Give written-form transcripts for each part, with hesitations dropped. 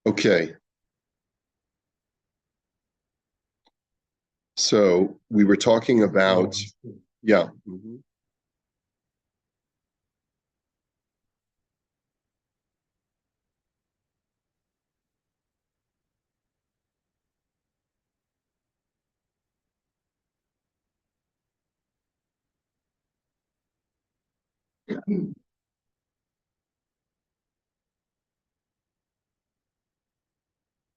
Okay, so we were talking about, yeah,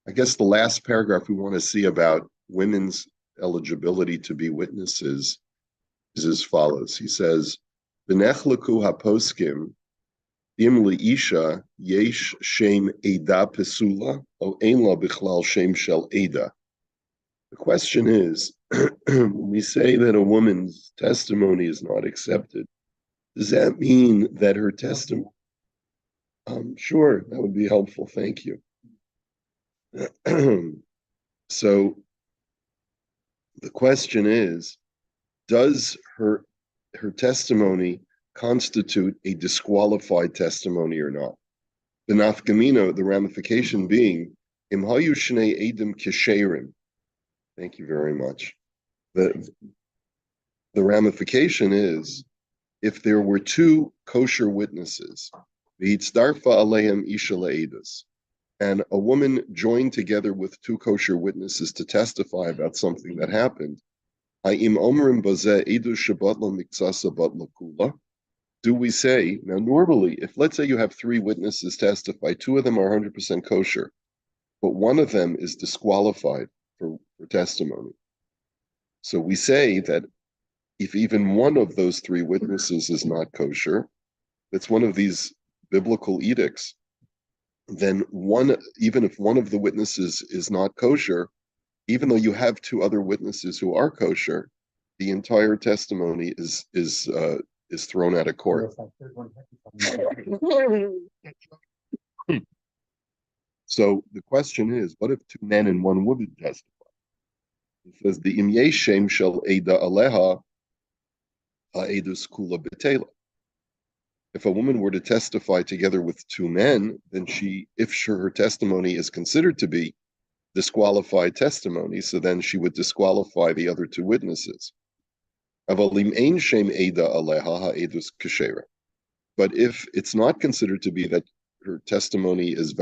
I guess the last paragraph we want to see about women's eligibility to be witnesses is as follows. He says, "V'nechleku haposkim im leisha yesh shem eda pesula o ein la bichlal shem shel eda." The question is, when we say that a woman's testimony is not accepted, does that mean that her testimony? Sure, that would be helpful. Thank you. So the question is, does her testimony constitute a disqualified testimony or not? The nafkamina, the ramification being, im hayu shnei edim kisherim. Thank you very much. The, the ramification is, if there were two kosher witnesses, v'hitzdarfa aleim isha le'edus, and a woman joined together with two kosher witnesses to testify about something that happened, do we say, now normally, if let's say you have three witnesses testify, two of them are 100% kosher, but one of them is disqualified for testimony. So we say that if even one of those three witnesses is not kosher, that's one of these biblical edicts, then one, even if one of the witnesses is not kosher, even though you have two other witnesses who are kosher, the entire testimony is thrown out of court. So the question is, what if two men and one woman testify? It says the im yeshem shel eda aleha ha'edus kula betela. If a woman were to testify together with two men, then her testimony is considered to be disqualified testimony, so then she would disqualify the other two witnesses. But if it's not considered to be that her testimony is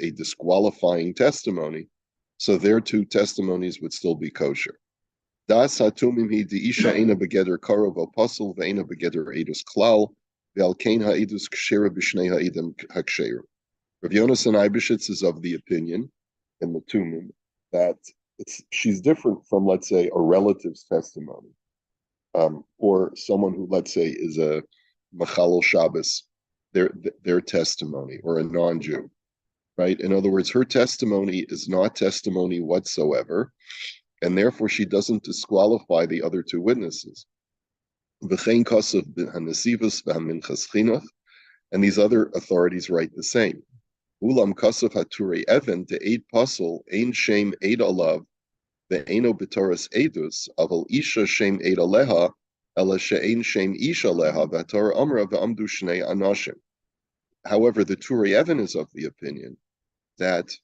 a disqualifying testimony, so their two testimonies would still be kosher. Das hatumim hi isha ena begeder karov apostle ve'ena begeder edus klal ve'alkein ha'edus kshera b'shnei ha'edem hakshera. Rav Yonasan Eibeshitz is of the opinion in the Tumim that she's different from, let's say, a relative's testimony, or someone who, let's say, is a Machalel Shabbos, their testimony, or a non-Jew, right? In other words, her testimony is not testimony whatsoever, and therefore she doesn't disqualify the other two witnesses. And these other authorities write the same. Ulam kasaf haturei even to aid puzzle ein shame aid alav ve'eno b'toras edus aval isha shame aid aleha ela she'ein shame isha aleha v'torah amra ve'amdu shnei anashim. However, the Turei Even is of the opinion that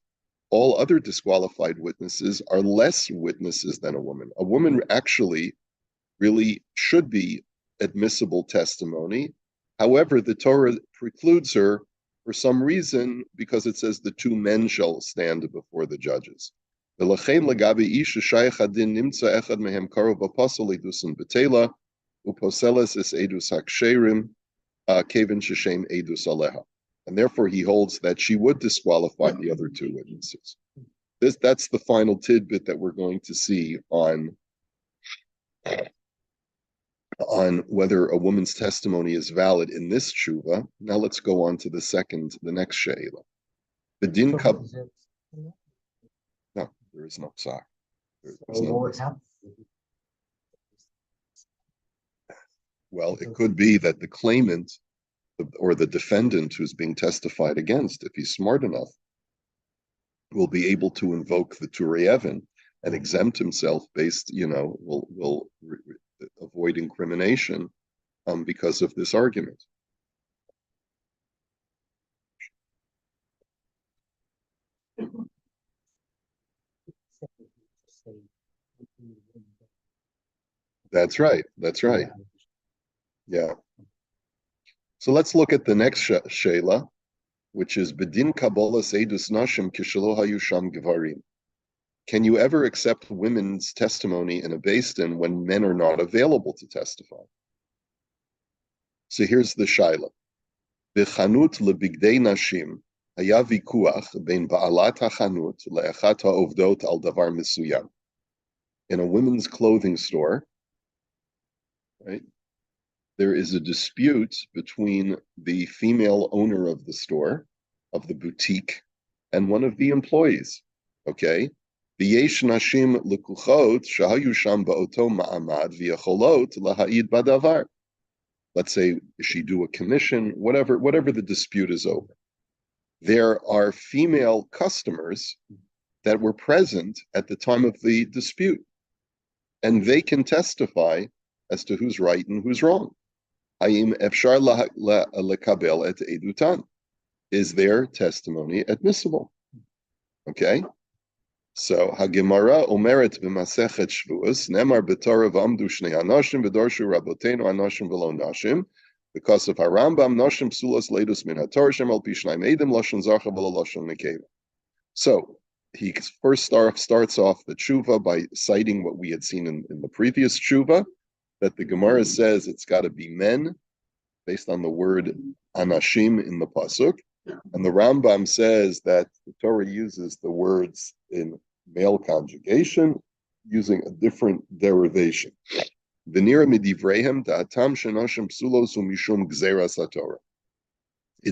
all other disqualified witnesses are less witnesses than a woman. A woman actually really should be admissible testimony. However, the Torah precludes her for some reason, because it says the two men shall stand before the judges. And therefore he holds that she would disqualify the other two witnesses. That's the final tidbit that we're going to see on whether a woman's testimony is valid in this tshuva. Now let's go on to the next she'ela. The din kab. No, there is no psak. Well, it could be that the claimant or the defendant who's being testified against, if he's smart enough, will be able to invoke the Turei Even and exempt himself will avoid incrimination because of this argument. That's right. That's right. Yeah. So let's look at the next Shayla, which is Bedin Kabbalah Seidus Nashim Kishelo Hayu Sham Gvarim. Can you ever accept women's testimony in a Beis Din when men are not available to testify? So here's the Shaila. B'chanut lebigdei nashim haya vikuach ben ba'alat hachanut le'achat ha'ovdot al davar mesuyam. In a women's clothing store, right, there is a dispute between the female owner of the store, of the boutique, and one of the employees. Okay? V'yesh nashim lekuchot shahayu sham ba'oto ma'amad v'yacholot laha'id badavar. Let's say she do a commission, whatever the dispute is over. There are female customers that were present at the time of the dispute, and they can testify as to who's right and who's wrong. Hayim efshar lekabel et edutan. Is their testimony admissible? Okay. So Hagemara omeret b'masechet Shvuos nemar b'Torah v'amdu shnei anashim v'dorshu rabotenu anashim v'lo nashim, because of Harambam nashim psulos leidus min haTorah shem al pi shnayim edim lashon zarcha v'lo lashon nekeva. So he first starts off the tshuva by citing what we had seen in the previous tshuva, that the Gemara says it's got to be men, based on the word anashim in the pasuk. And the Rambam says that the Torah uses the words in male conjugation using a different derivation. It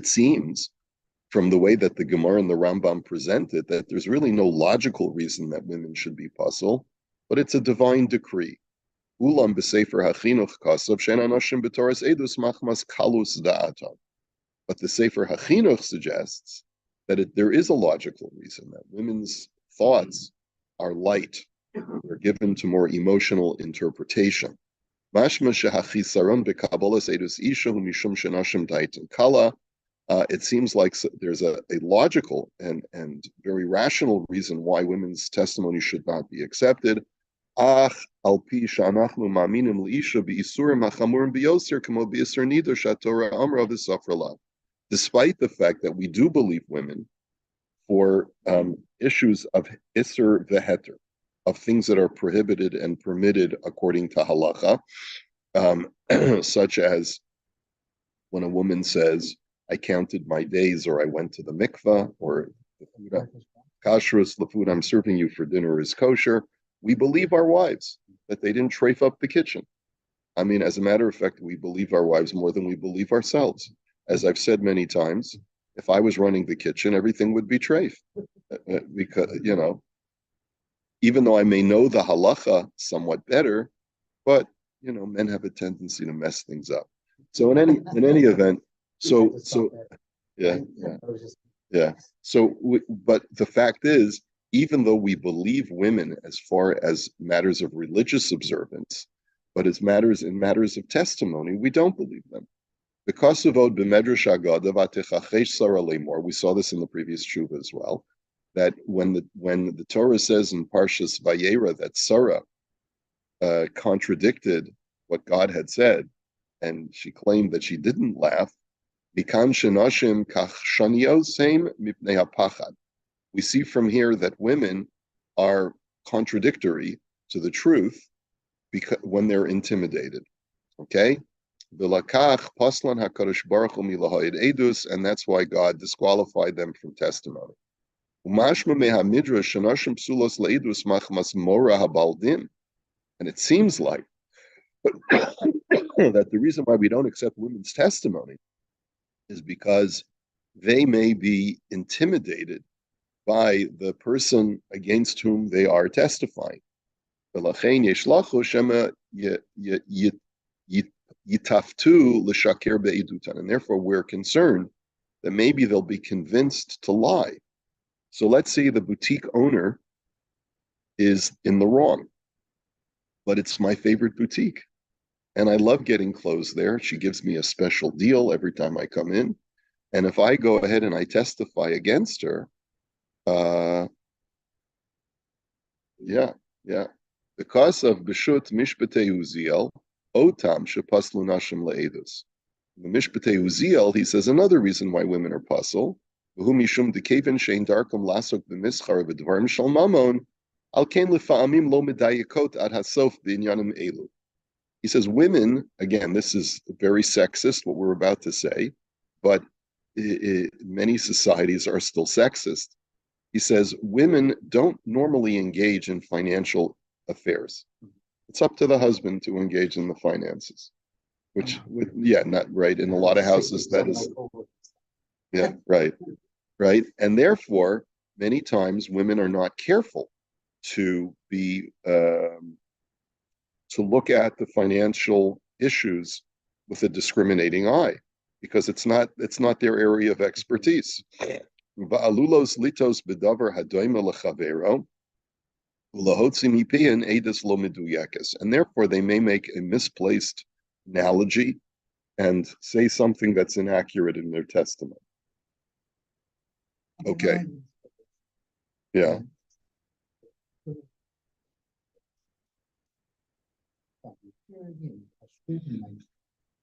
seems from the way that the Gemara and the Rambam present it that there's really no logical reason that women should be puzzled, but it's a divine decree. Ulam b'sefer hachinuch kasav she'en anashim b'toras edus machmas kalus da'atam. But the Sefer Hachinuch suggests that there is a logical reason that women's thoughts are light. They're given to more emotional interpretation. It seems like there's a logical and very rational reason why women's testimony should not be accepted. Despite the fact that we do believe women for issues of isser veheter, of things that are prohibited and permitted according to halacha, such as when a woman says, I counted my days, or I went to the mikvah, or the food, kashrus, the food I'm serving you for dinner is kosher. We believe our wives, that they didn't trafe up the kitchen. I mean, as a matter of fact, we believe our wives more than we believe ourselves. As I've said many times, if I was running the kitchen, everything would be treif. Because, even though I may know the halacha somewhat better, but, men have a tendency to mess things up. So in any event, yeah. But the fact is, even though we believe women as far as matters of religious observance, but in matters of testimony, we don't believe them. Because of Od b'medrash Agada v'atechachesh Sarah lemor, we saw this in the previous tshuva as well, that when the Torah says in Parshas Vayera that Sarah contradicted what God had said, and she claimed that she didn't laugh, mikan shenashim kach shanios heim mipnei hapachad. We see from here that women are contradictory to the truth because when they're intimidated. Okay? V'lakach paslan hakadosh baruch hu milahayid edus, and that's why God disqualified them from testimony. Umashma meha midrash shenashim psulos leidus machmas mora habaldin, and it seems like that the reason why we don't accept women's testimony is because they may be intimidated by the person against whom they are testifying. And therefore we're concerned that maybe they'll be convinced to lie. So let's say the boutique owner is in the wrong, but it's my favorite boutique. And I love getting clothes there. She gives me a special deal every time I come in. And if I go ahead and I testify against her, Uh, yeah, yeah. Because of Bishut Mishpatei Uziel, Otam Shepaslu Nashim Le'edus. The Mishpatei Uziel, he says another reason why women are puzzle. V'hu mishum dekeven shein darkam lasok b'mischar v'dvarim shal mamon, al ken lefa'amim lo medayekot ad hasof b'inyanim elu. He says women, again, this is very sexist, what we're about to say, but many societies are still sexist. He says women don't normally engage in financial affairs. It's up to the husband to engage in the finances, which, yeah, not right. In a lot of houses, that is, yeah, right, right. And therefore, many times women are not careful to be, to look at the financial issues with a discriminating eye because it's not their area of expertise. Va'alulos litos bedavar hadoima lechavero ulahotzi mipian edus lo meduyekes, and therefore they may make a misplaced analogy and say something that's inaccurate in their testimony. Okay. Yeah.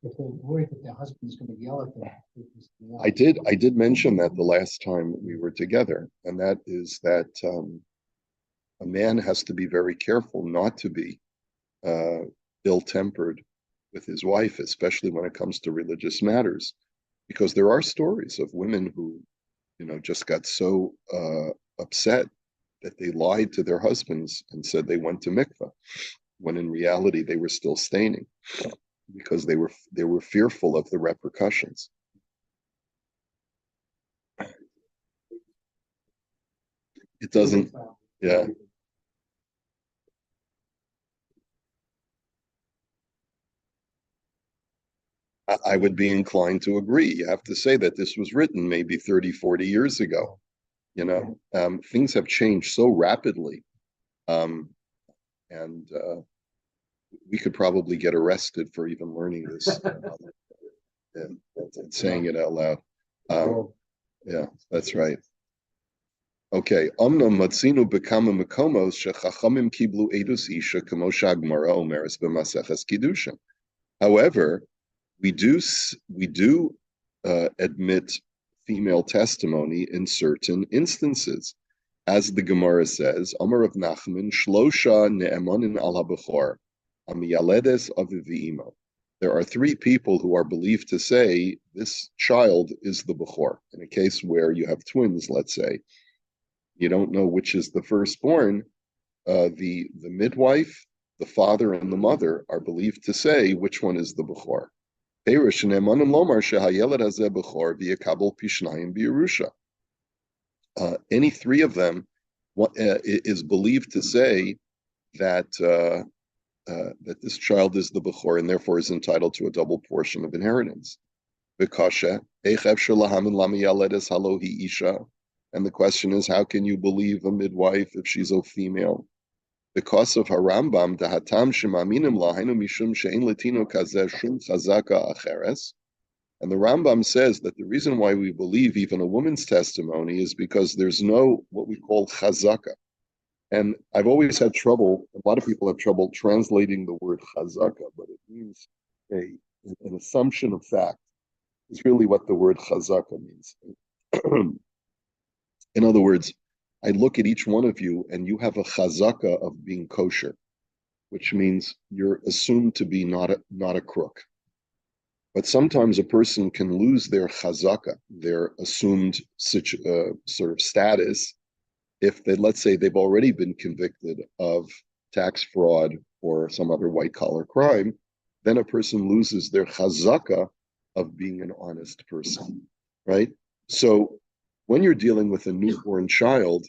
If they're worried that their husband's going to yell at them. I did mention that the last time we were together, and that is that a man has to be very careful not to be ill-tempered with his wife, especially when it comes to religious matters, because there are stories of women who, just got so upset that they lied to their husbands and said they went to mikveh, when in reality they were still staining because they were fearful of the repercussions. It doesn't, yeah. I would be inclined to agree. You have to say that this was written maybe 30, 40 years ago. Things have changed so rapidly. And we could probably get arrested for even learning this and saying it out loud. Yeah, that's right. Okay. Omnam matzinu bekama makomos shechachamim kiblu edus isha kamo shagmara omeres b'maseches kiddushin. However, we do admit female testimony in certain instances, as the Gemara says, Amar of Nachman, Shlosha ne'emanin al habechor, amiyaledes aviv. There are three people who are believed to say this child is the bechor. In a case where you have twins, let's say, you don't know which is the firstborn. The midwife, the father, and the mother are believed to say which one is the bechor. Any three of them is believed to say that that this child is the bechor and therefore is entitled to a double portion of inheritance. And the question is, how can you believe a midwife if she's a female? Because of Harambam, the hatam shemaminim lahainu mishum she'en latino kazeh shum chazaka acheres. And the Rambam says that the reason why we believe even a woman's testimony is because there's no what we call chazaka. And I've always had trouble, a lot of people have trouble translating the word chazaka, but it means an assumption of fact. Is really what the word chazaka means. In other words, I look at each one of you and you have a chazaka of being kosher, which means you're assumed to be not a crook. But sometimes a person can lose their chazaka, their assumed sort of status, if they, let's say they've already been convicted of tax fraud or some other white collar crime, then a person loses their chazaka of being an honest person, right? So when you're dealing with a newborn child,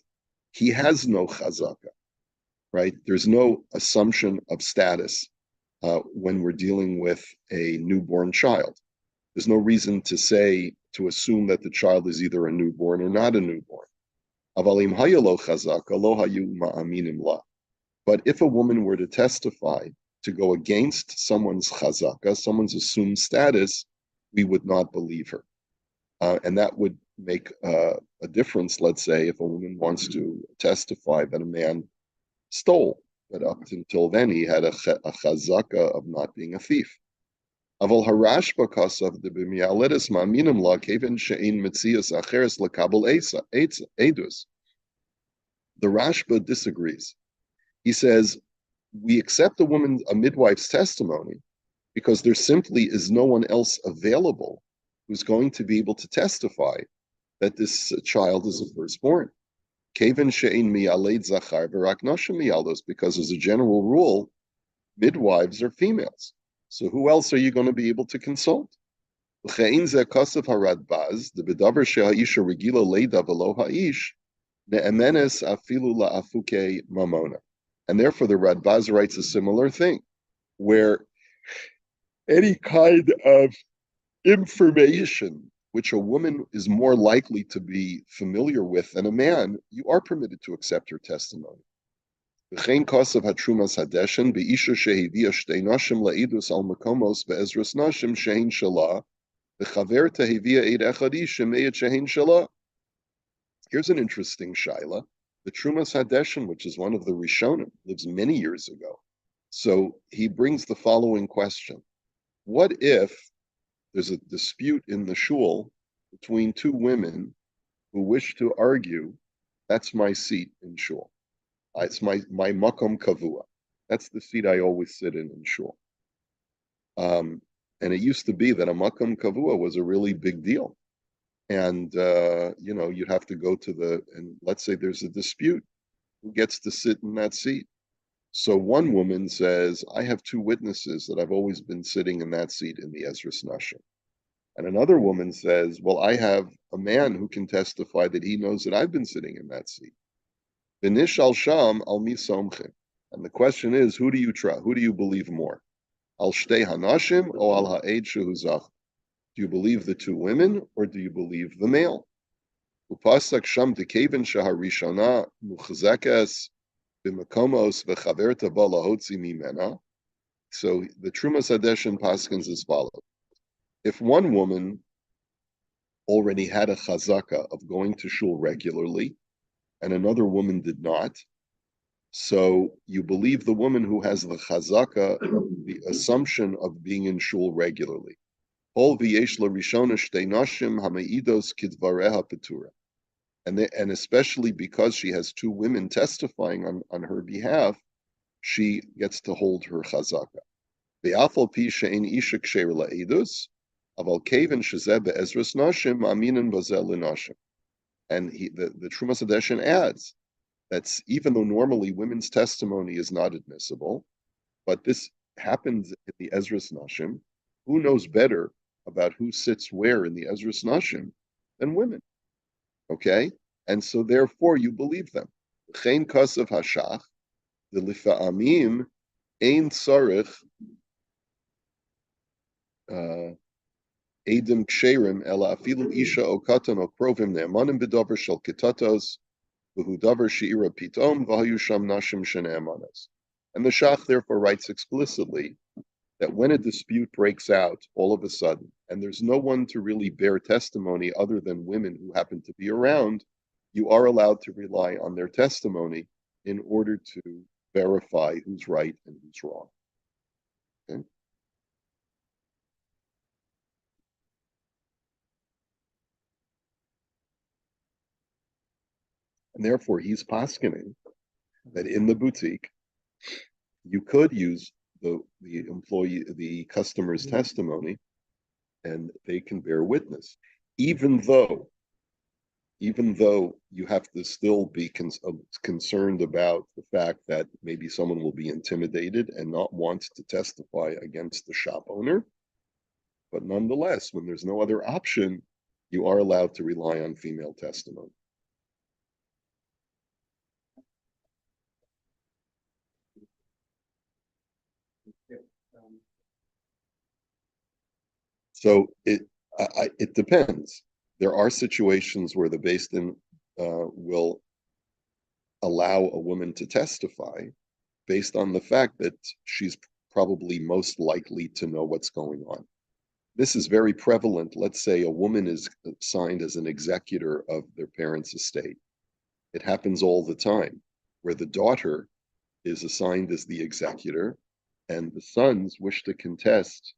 he has no chazaka, right? There's no assumption of status when we're dealing with a newborn child. There's no reason to assume that the child is either a newborn or not a newborn. But if a woman were to testify to go against someone's chazaka, someone's assumed status, we would not believe her. And that would make a difference, let's say, if a woman wants to testify that a man stole, but up until then he had a chazaka of not being a thief. Aval harashba kasav de b'mialedes ma'aminim la kevin she'in metzias acheres lekabel edus. The Rashba disagrees. He says, we accept a midwife's testimony because there simply is no one else available who's going to be able to testify that this child is a firstborn. Kevin she'in mi'aled zachar v'rak noshim mi'aldos, because as a general rule, midwives are females. So who else are you going to be able to consult? And therefore the Radbaz writes a similar thing, where any kind of information which a woman is more likely to be familiar with than a man, you are permitted to accept her testimony. V'chein kosav hatrumas hadeshen be'isha shehivia shtei nashim la'idus al makomos be'ezras nashim shehin shala v'chaver tehivia eid echad ish shemeyet shehin shala. Here's an interesting shaila. The Trumas Hadeshen, which is one of the Rishonim, lives many years ago. So he brings the following question. What if there's a dispute in the shul between two women who wish to argue, that's my seat in shul. It's my makom kavua. That's the seat I always sit in shul. And it used to be that a makom kavua was a really big deal. And, you'd have to go to and let's say there's a dispute, who gets to sit in that seat? So one woman says, I have two witnesses that I've always been sitting in that seat in the Ezras Nashim. And another woman says, well, I have a man who can testify that he knows that I've been sitting in that seat. Binish al sham al mi somchim. And the question is, who do you trust? Who do you believe more? Al shtei hanashim or al ha'ed shehuzach? Do you believe the two women or do you believe the male? Upasak sham dekevin shaharishana muchzekes b'makomos v'chaverta balahotzi mimena. So the Trumas Hadeshen paskins as follows. If one woman already had a chazaka of going to shul regularly and another woman did not, so you believe the woman who has the chazaka, the assumption of being in shul regularly. And especially because she has two women testifying on her behalf, she gets to hold her chazaka. The Trumas Hadeshen adds that even though normally women's testimony is not admissible, but this happens in the Ezras Nashim, who knows better about who sits where in the Ezras Nashim than women? Okay? And so therefore you believe them. Chen kasav hashach, the lifa'amim ein tzarich edim ksherim ela afilu isha o katan o krovim ne'emanim b'davar shel kitatos v'hu davar she'ira pitom v'hayu sham nashim shene'emanas. And the Shach therefore writes explicitly that when a dispute breaks out all of a sudden, and there's no one to really bear testimony other than women who happen to be around, you are allowed to rely on their testimony in order to verify who's right and who's wrong. Okay? And therefore, he's poskening that in the boutique, you could use the customer's testimony, and they can bear witness, even though you have to still be concerned about the fact that maybe someone will be intimidated and not want to testify against the shop owner. But nonetheless, when there's no other option, you are allowed to rely on female testimony. So it depends. There are situations where the Beis Din will allow a woman to testify based on the fact that she's probably most likely to know what's going on. This is very prevalent. Let's say a woman is signed as an executor of their parents' estate. It happens all the time, where the daughter is assigned as the executor, and the sons wish to contest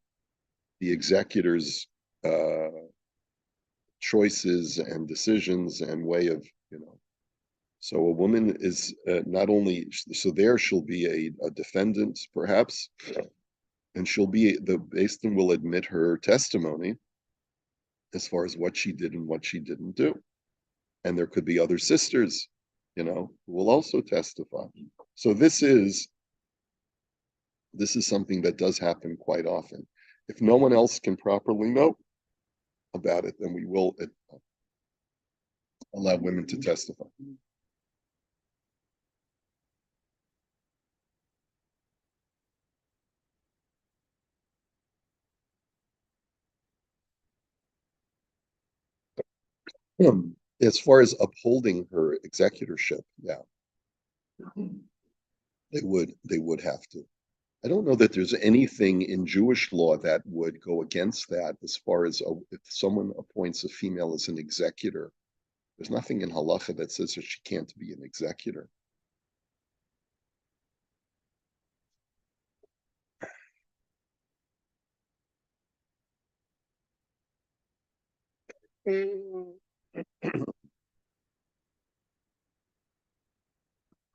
the executor's uh, choices and decisions and way of, you know. So a woman is not only, so there she'll be a defendant, perhaps, and she'll be, the Beis Din will admit her testimony as far as what she did and what she didn't do. And there could be other sisters, you know, who will also testify. So this is something that does happen quite often. If no one else can properly know about it, then we will allow women to testify. As far as upholding her executorship, yeah, they would have to. I don't know that there's anything in Jewish law that would go against that as far as if someone appoints a female as an executor. There's nothing in halacha that says that she can't be an executor.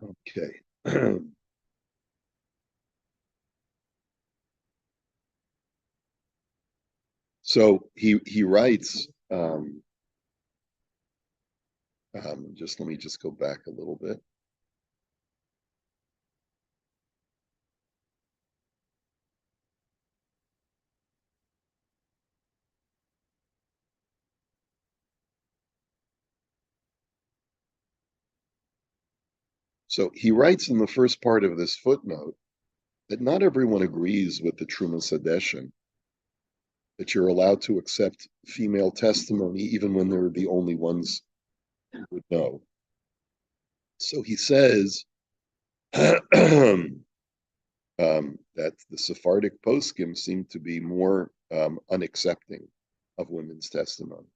Okay. So he writes, just let me just go back a little bit. So he writes in the first part of this footnote that not everyone agrees with the Trumas Hadeshin, that you're allowed to accept female testimony even when they're the only ones who would know. So he says that the Sephardic poskim seem to be more unaccepting of women's testimony.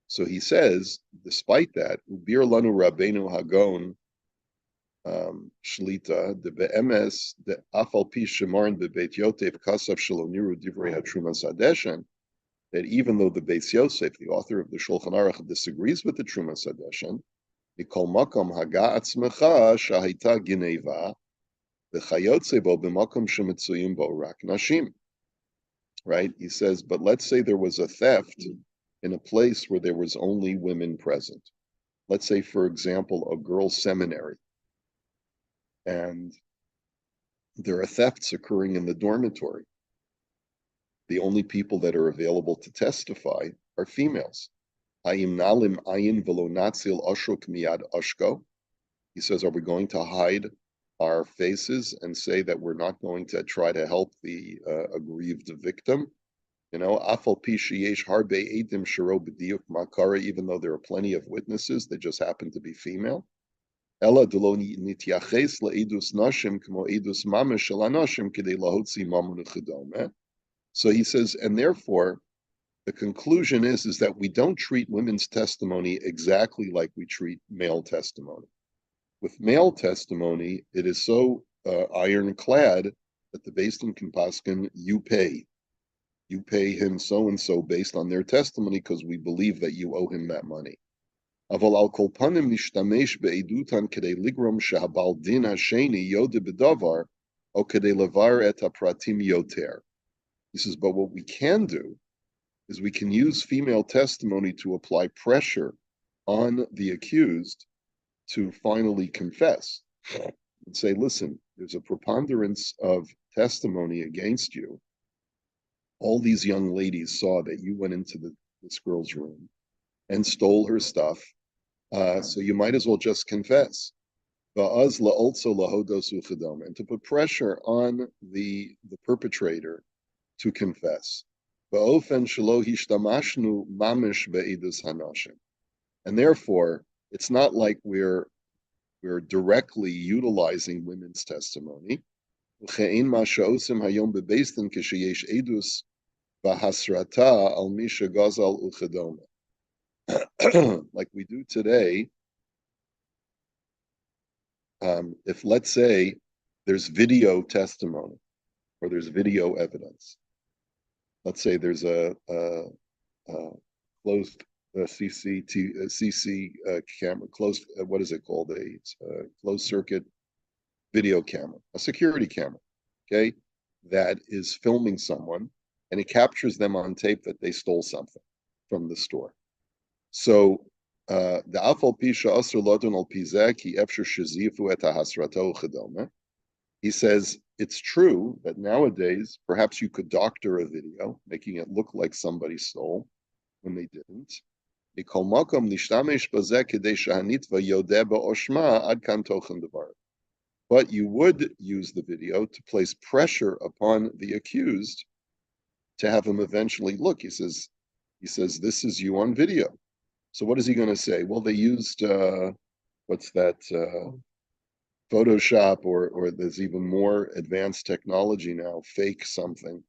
So he says, despite that, Ubir lanu Rabbeinu Hagon Shlita de beemes de afal pi shemarin bebeit Yosef kasav shaloniru divrei hatrumas hadeshen, that even though the Beis Yosef, the author of the Shulchan Aruch, disagrees with the Trumas Hadeshen, mikol makom haga atzmecha shahita gineva v'chayotze bo b'makom shemitzuyim bo rak nashim. Right? He says, but let's say there was a theft in a place where there was only women present. Let's say, for example, a girls' seminary, and there are thefts occurring in the dormitory. The only people that are available to testify are females. He says, are we going to hide our faces and say that we're not going to try to help the aggrieved victim? You know, even though there are plenty of witnesses that just happen to be female. So he says, and therefore, the conclusion is that we don't treat women's testimony exactly like we treat male testimony. With male testimony, it is so ironclad that the Beis Din can paskin, you pay him so and so based on their testimony because we believe that you owe him that money. אבל על כל פנים נשתמש בעדותן כדי לגרום שהבעל דין השני יודע בדבר, או כדי לברר את הפרטים יותר. He says, but what we can do is we can use female testimony to apply pressure on the accused to finally confess and say, listen, there's a preponderance of testimony against you. All these young ladies saw that you went into this girl's room and stole her stuff. So you might as well just confess. And to put pressure on the perpetrator to confess. And therefore, it's not like we're directly utilizing women's testimony. Bahasrata al misha gazal uchedoma. Like we do today, if let's say there's video testimony or there's video evidence, let's say there's a closed CC camera, closed, what is it called? A closed circuit video camera, a security camera, okay, that is filming someone and it captures them on tape that they stole something from the store. So the afal pisha asr lodon al pizek he efshir shazifu et hasrato chedome. He says it's true that nowadays perhaps you could doctor a video, making it look like somebody stole when they didn't. But you would use the video to place pressure upon the accused to have him eventually look. He says, this is you on video. So what is he going to say? Well, they used what's that? Photoshop, or there's even more advanced technology now. Fake something,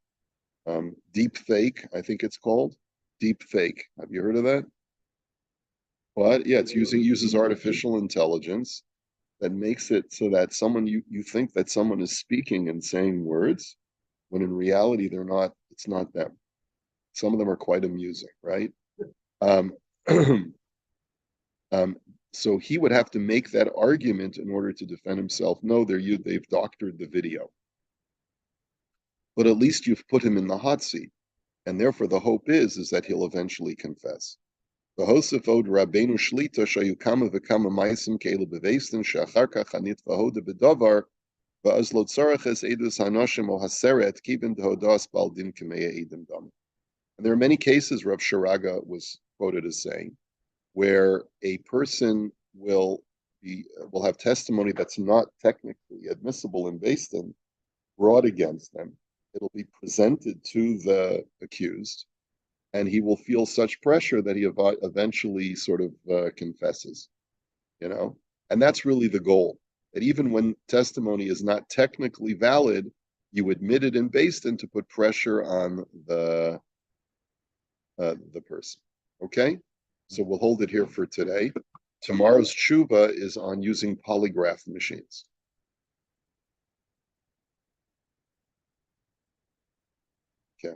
deep fake, I think it's called. Deep fake. Have you heard of that? What? Yeah, uses artificial intelligence that makes it so that someone you think that someone is speaking and saying words, when in reality they're not. It's not them. Some of them are quite amusing, right? Um, so he would have to make that argument in order to defend himself. No, they've doctored the video, but at least you've put him in the hot seat, and therefore the hope is that he'll eventually confess. The Hosefod Rabbeinu Shlita Shayukama Vikama Maisim Kela Bevestin Shacharka Chanit Vahoda Bedavar Va'azlot Saraches Edus Hanoshim O Haseret Kibin Hodas Baldin Kameya Edim Dam. And there are many cases, Rav Sharaga was quoted as saying, where a person will have testimony that's not technically admissible in Beis Din brought against them. It'll be presented to the accused, and he will feel such pressure that he eventually sort of confesses, and that's really the goal, that even when testimony is not technically valid, you admit it in Beis Din to put pressure on the person. Okay, so we'll hold it here for today. Tomorrow's tshuva is on using polygraph machines. Okay.